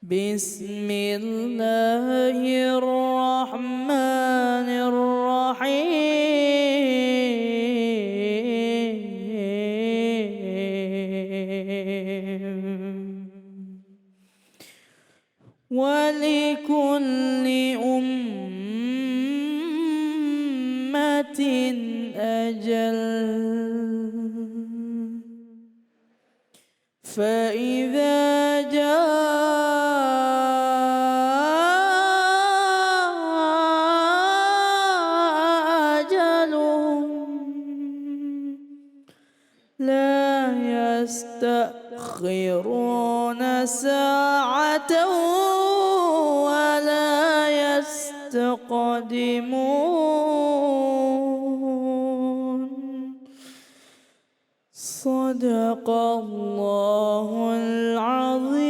بسم الله الرحمن الرحيم ولكل أمة أجل فإذا جاء أجلهم لا يستأخرون ساعة ولا يستقدمون صدق الله العظيم.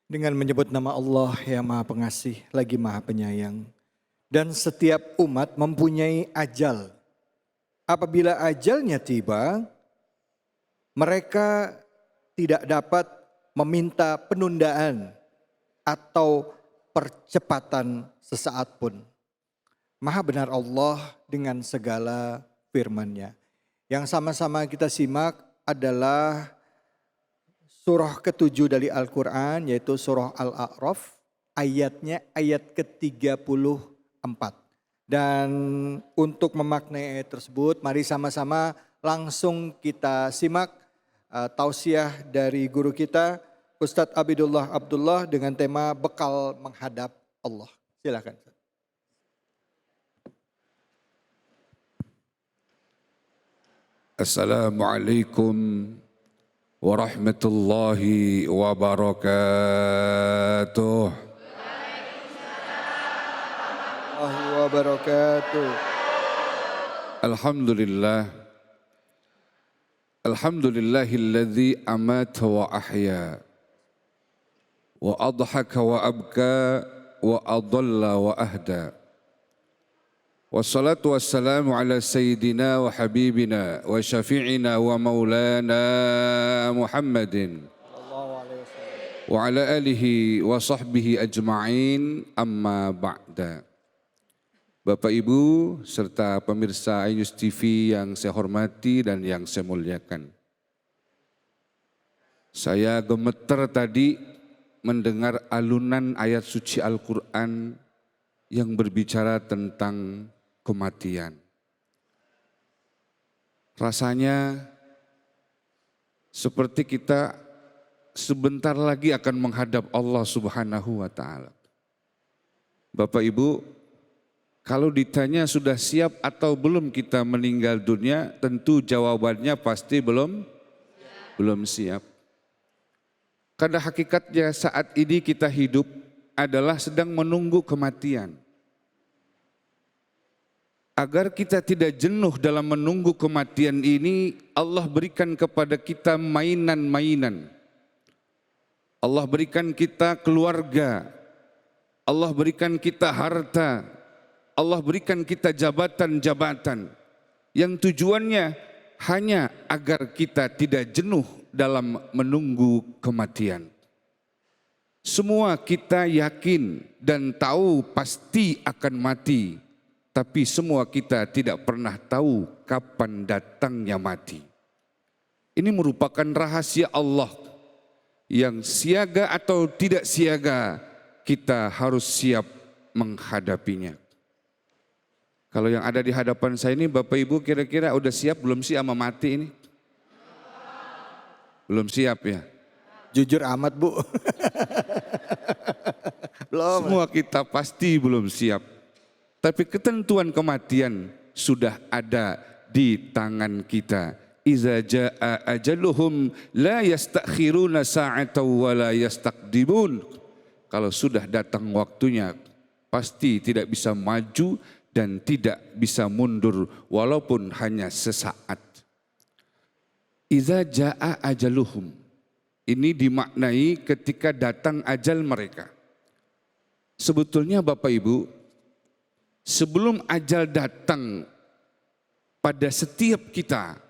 Dengan menyebut nama Allah yang Maha Pengasih lagi Maha Penyayang. Dan setiap umat mempunyai ajal. Apabila ajalnya tiba, mereka tidak dapat meminta penundaan atau percepatan sesaat pun. Maha benar Allah dengan segala firman-Nya. Yang sama-sama kita simak adalah surah ke-7 dari Al-Quran, yaitu surah Al-A'raf, ayatnya ayat ke-34. Dan untuk memaknai ayat tersebut, mari sama-sama langsung kita simak tausiah dari guru kita, Ustadz Abidullah Abdullah, dengan tema bekal menghadap Allah. Silakan. Assalamualaikum warahmatullahi wabarakatuh. Alhamdulillah. Alhamdulillahilladzi amata wa ahya wa adhaka wa abka wa adalla wa ahda. Wassalatu wassalamu ala sayyidina wa habibina wa syafi'ina wa maulana Muhammadin wa ala alihi wa sahbihi ajma'in, amma ba'da. Bapak Ibu serta pemirsa iNews TV yang saya hormati dan yang saya muliakan. Saya gemeter tadi mendengar alunan ayat suci Al-Quran yang berbicara tentang kematian. Rasanya seperti kita sebentar lagi akan menghadap Allah Subhanahu wa Ta'ala. Bapak Ibu, kalau ditanya sudah siap atau belum kita meninggal dunia, tentu jawabannya pasti belum siap. Karena hakikatnya saat ini kita hidup adalah sedang menunggu kematian. Agar kita tidak jenuh dalam menunggu kematian ini, Allah berikan kepada kita mainan-mainan. Allah berikan kita keluarga, Allah berikan kita harta, Allah berikan kita jabatan-jabatan yang tujuannya hanya agar kita tidak jenuh dalam menunggu kematian. Semua kita yakin dan tahu pasti akan mati, tapi semua kita tidak pernah tahu kapan datangnya mati. Ini merupakan rahasia Allah yang siaga atau tidak siaga, kita harus siap menghadapinya. Kalau yang ada di hadapan saya ini Bapak Ibu kira-kira udah siap belum sih sama mati ini? Belum siap ya? Jujur amat Bu. Belum. Semua kita pasti belum siap. Tapi ketentuan kematian sudah ada di tangan kita. Iza jaa ajaluhum la yastakhiruna sa'atan wa la yastaqdimun. Kalau sudah datang waktunya pasti tidak bisa maju dan tidak bisa mundur walaupun hanya sesaat. Iza jaa ajaluhum. Ini dimaknai ketika datang ajal mereka. Sebetulnya Bapak Ibu, sebelum ajal datang pada setiap kita,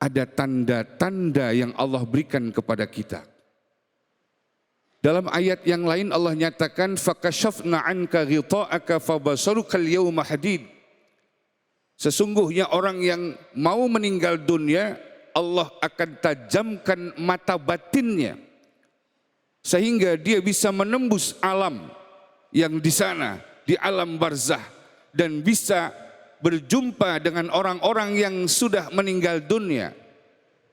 ada tanda-tanda yang Allah berikan kepada kita. Dalam ayat yang lain Allah nyatakan fakashafna anka ghita'aka fabasaruka al-yawma hadid. Sesungguhnya orang yang mau meninggal dunia, Allah akan tajamkan mata batinnya sehingga dia bisa menembus alam yang di sana, di alam barzah, dan bisa berjumpa dengan orang-orang yang sudah meninggal dunia.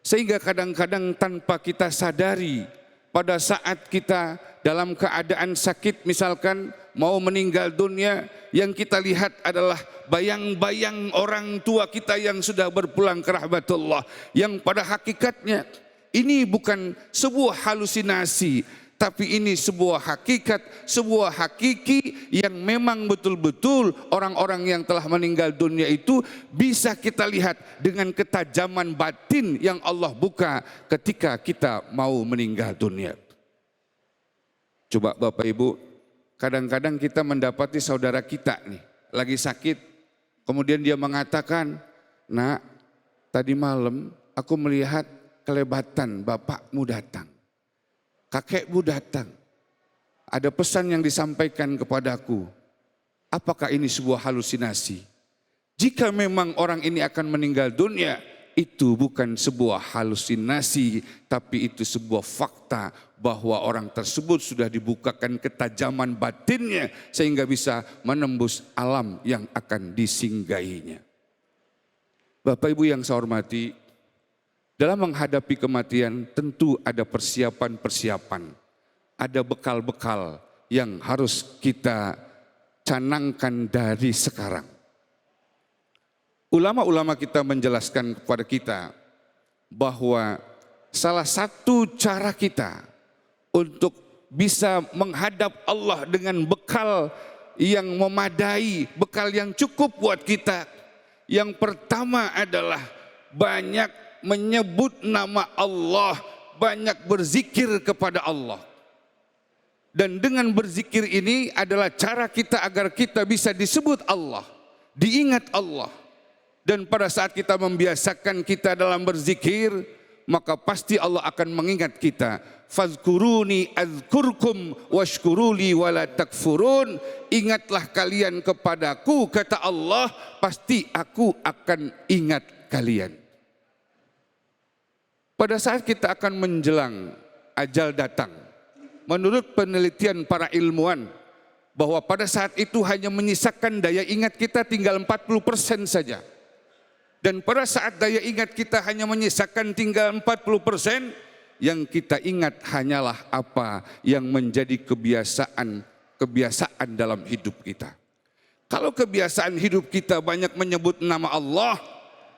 Sehingga kadang-kadang tanpa kita sadari, pada saat kita dalam keadaan sakit misalkan mau meninggal dunia, yang kita lihat adalah bayang-bayang orang tua kita yang sudah berpulang ke rahmatullah, yang pada hakikatnya ini bukan sebuah halusinasi, tapi ini sebuah hakikat, sebuah hakiki yang memang betul-betul orang-orang yang telah meninggal dunia itu bisa kita lihat dengan ketajaman batin yang Allah buka ketika kita mau meninggal dunia. Coba Bapak Ibu, kadang-kadang kita mendapati saudara kita nih lagi sakit, kemudian dia mengatakan, "Nak, tadi malam aku melihat kelebatan bapakmu datang. Kakekmu datang, ada pesan yang disampaikan kepadaku. Apakah ini sebuah halusinasi?" Jika memang orang ini akan meninggal dunia, itu bukan sebuah halusinasi, tapi itu sebuah fakta bahwa orang tersebut sudah dibukakan ketajaman batinnya sehingga bisa menembus alam yang akan disinggahinya. Bapak Ibu yang saya hormati, dalam menghadapi kematian tentu ada persiapan-persiapan, ada bekal-bekal yang harus kita canangkan dari sekarang. Ulama-ulama kita menjelaskan kepada kita bahwa salah satu cara kita untuk bisa menghadap Allah dengan bekal yang memadai, bekal yang cukup buat kita, yang pertama adalah banyak menyebut nama Allah, banyak berzikir kepada Allah. Dan dengan berzikir ini adalah cara kita agar kita bisa disebut Allah, diingat Allah. Dan pada saat kita membiasakan kita dalam berzikir, maka pasti Allah akan mengingat kita. Fazkuruni azkurkum washkuruli wala takfurun. Ingatlah kalian kepadaku, kata Allah, pasti aku akan ingat kalian. Pada saat kita akan menjelang ajal datang, menurut penelitian para ilmuwan, bahwa pada saat itu hanya menyisakan daya ingat kita tinggal 40% saja. Dan pada saat daya ingat kita hanya menyisakan tinggal 40%, yang kita ingat hanyalah apa yang menjadi kebiasaan dalam hidup kita. Kalau kebiasaan hidup kita banyak menyebut nama Allah,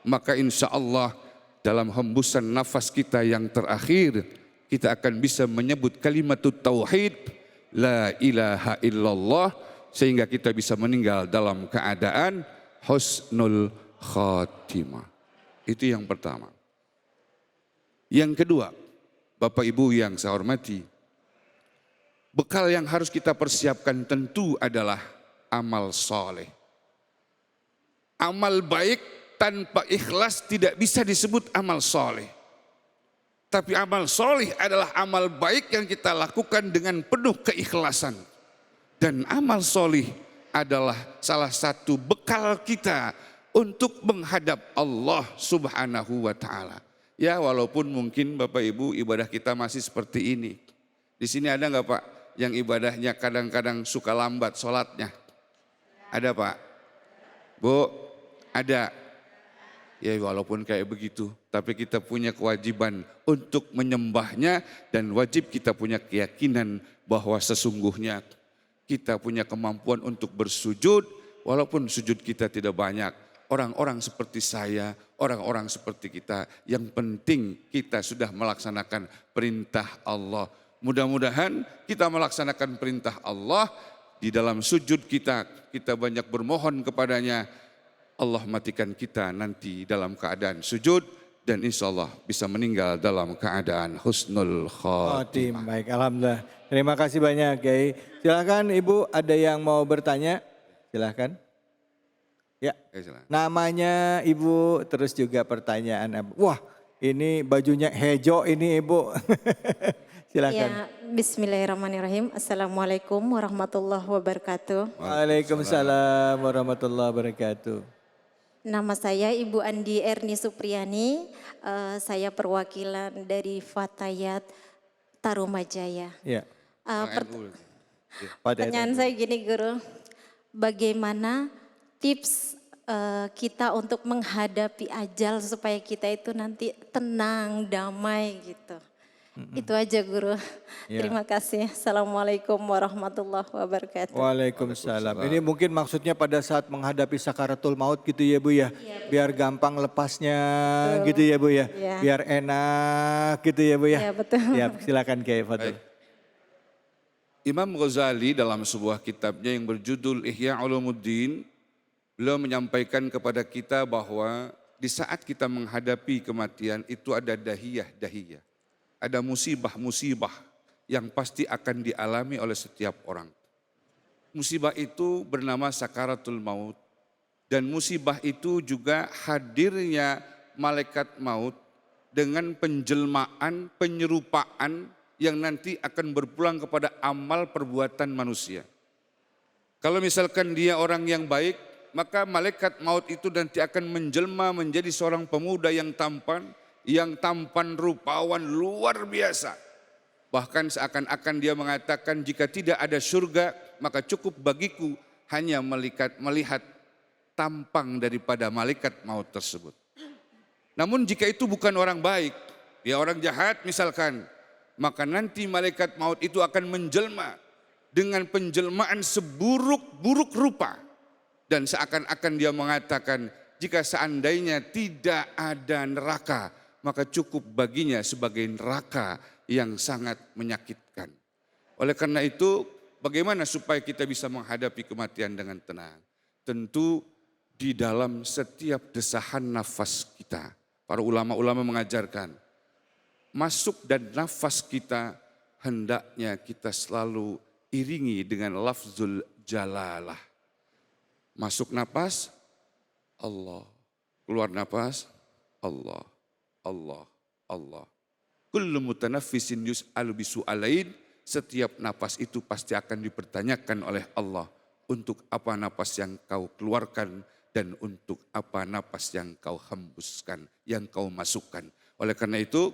maka insya Allah dalam hembusan nafas kita yang terakhir, kita akan bisa menyebut kalimat tauhid, la ilaha illallah, sehingga kita bisa meninggal dalam keadaan husnul khatimah. Itu yang pertama. Yang kedua, Bapak Ibu yang saya hormati, bekal yang harus kita persiapkan tentu adalah amal soleh. Amal baik tanpa ikhlas tidak bisa disebut amal soleh. Tapi amal soleh adalah amal baik yang kita lakukan dengan penuh keikhlasan. Dan amal soleh adalah salah satu bekal kita untuk menghadap Allah Subhanahu wa ta'ala. Ya, walaupun mungkin Bapak Ibu ibadah kita masih seperti ini. Di sini ada nggak Pak yang ibadahnya kadang-kadang suka lambat sholatnya? Ada Pak? Bu? Ada? Ya walaupun kayak begitu, tapi kita punya kewajiban untuk menyembahnya, dan wajib kita punya keyakinan bahwa sesungguhnya kita punya kemampuan untuk bersujud, walaupun sujud kita tidak banyak. Orang-orang seperti saya, orang-orang seperti kita, yang penting kita sudah melaksanakan perintah Allah. Mudah-mudahan kita melaksanakan perintah Allah, di dalam sujud kita banyak bermohon kepadanya. Allah matikan kita nanti dalam keadaan sujud, dan insya Allah bisa meninggal dalam keadaan husnul khatimah. Baik, alhamdulillah. Terima kasih banyak Kiai. Silakan Ibu, ada yang mau bertanya? Silakan. Ya, Silakan. namanya Ibu, terus juga pertanyaan. Wah, ini bajunya hijau ini Ibu. Silakan. Ya, bismillahirrahmanirrahim. Assalamualaikum warahmatullahi wabarakatuh. Waalaikumsalam warahmatullahi wabarakatuh. Nama saya Ibu Andi Erni Supriyani. Saya perwakilan dari Fatayat Tarumajaya. Ya, NU. Pertanyaan saya gini Guru, bagaimana tips kita untuk menghadapi ajal supaya kita itu nanti tenang, damai gitu. Itu aja Guru. Ya. Terima kasih. Assalamualaikum warahmatullahi wabarakatuh. Waalaikumsalam. Ini mungkin maksudnya pada saat menghadapi sakaratul maut gitu ya Bu ya. Biar gampang lepasnya gitu ya Bu ya. Iya. Biar enak gitu ya Bu ya. Iya, betul. Ya, silakan Kiai Fadil. Baik. Imam Ghazali dalam sebuah kitabnya yang berjudul Ihya Ulumuddin, beliau menyampaikan kepada kita bahwa di saat kita menghadapi kematian itu ada dahiyah-dahiyah. Ada musibah-musibah yang pasti akan dialami oleh setiap orang. Musibah itu bernama sakaratul maut. Dan musibah itu juga hadirnya malaikat maut dengan penjelmaan, penyerupaan yang nanti akan berpulang kepada amal perbuatan manusia. Kalau misalkan dia orang yang baik, maka malaikat maut itu nanti akan menjelma menjadi seorang pemuda yang tampan rupawan luar biasa. Bahkan seakan-akan dia mengatakan jika tidak ada surga maka cukup bagiku hanya melihat tampang daripada malaikat maut tersebut. Namun jika itu bukan orang baik, dia orang jahat misalkan, maka nanti malaikat maut itu akan menjelma dengan penjelmaan seburuk-buruk rupa. Dan seakan-akan dia mengatakan jika seandainya tidak ada neraka, maka cukup baginya sebagai neraka yang sangat menyakitkan. Oleh karena itu, bagaimana supaya kita bisa menghadapi kematian dengan tenang? Tentu di dalam setiap desahan nafas kita. Para ulama-ulama mengajarkan, masuk dan nafas kita hendaknya kita selalu iringi dengan lafzul jalalah. Masuk nafas, Allah. Keluar nafas, Allah. Allah, Allah. Kullu mutanaffisin yus'alu bisu'alain. Setiap napas itu pasti akan dipertanyakan oleh Allah. Untuk apa napas yang kau keluarkan dan untuk apa napas yang kau hembuskan, yang kau masukkan. Oleh karena itu,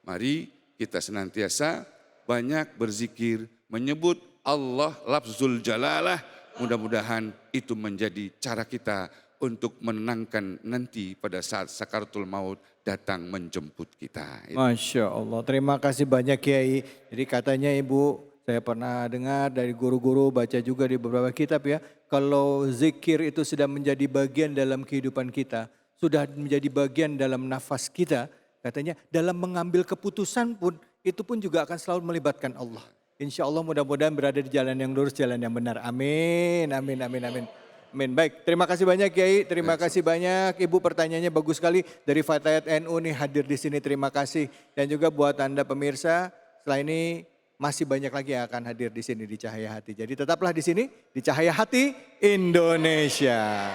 mari kita senantiasa banyak berzikir, menyebut Allah, lafzul jalalah. Mudah-mudahan itu menjadi cara kita untuk menenangkan nanti pada saat sakaratul maut datang menjemput kita. Masya Allah, terima kasih banyak Kiai. Jadi katanya Ibu, saya pernah dengar dari guru-guru, baca juga di beberapa kitab ya. Kalau zikir itu sudah menjadi bagian dalam kehidupan kita, sudah menjadi bagian dalam nafas kita, katanya dalam mengambil keputusan pun, itu pun juga akan selalu melibatkan Allah. Insya Allah mudah-mudahan berada di jalan yang lurus, jalan yang benar. Amin, amin, amin, amin. Amin. Baik, terima kasih banyak Kiai, terima kasih banyak Ibu, pertanyaannya bagus sekali dari Fatayat NU nih hadir di sini, terima kasih. Dan juga buat Anda pemirsa, setelah ini masih banyak lagi yang akan hadir di sini di Cahaya Hati. Jadi tetaplah di sini di Cahaya Hati Indonesia.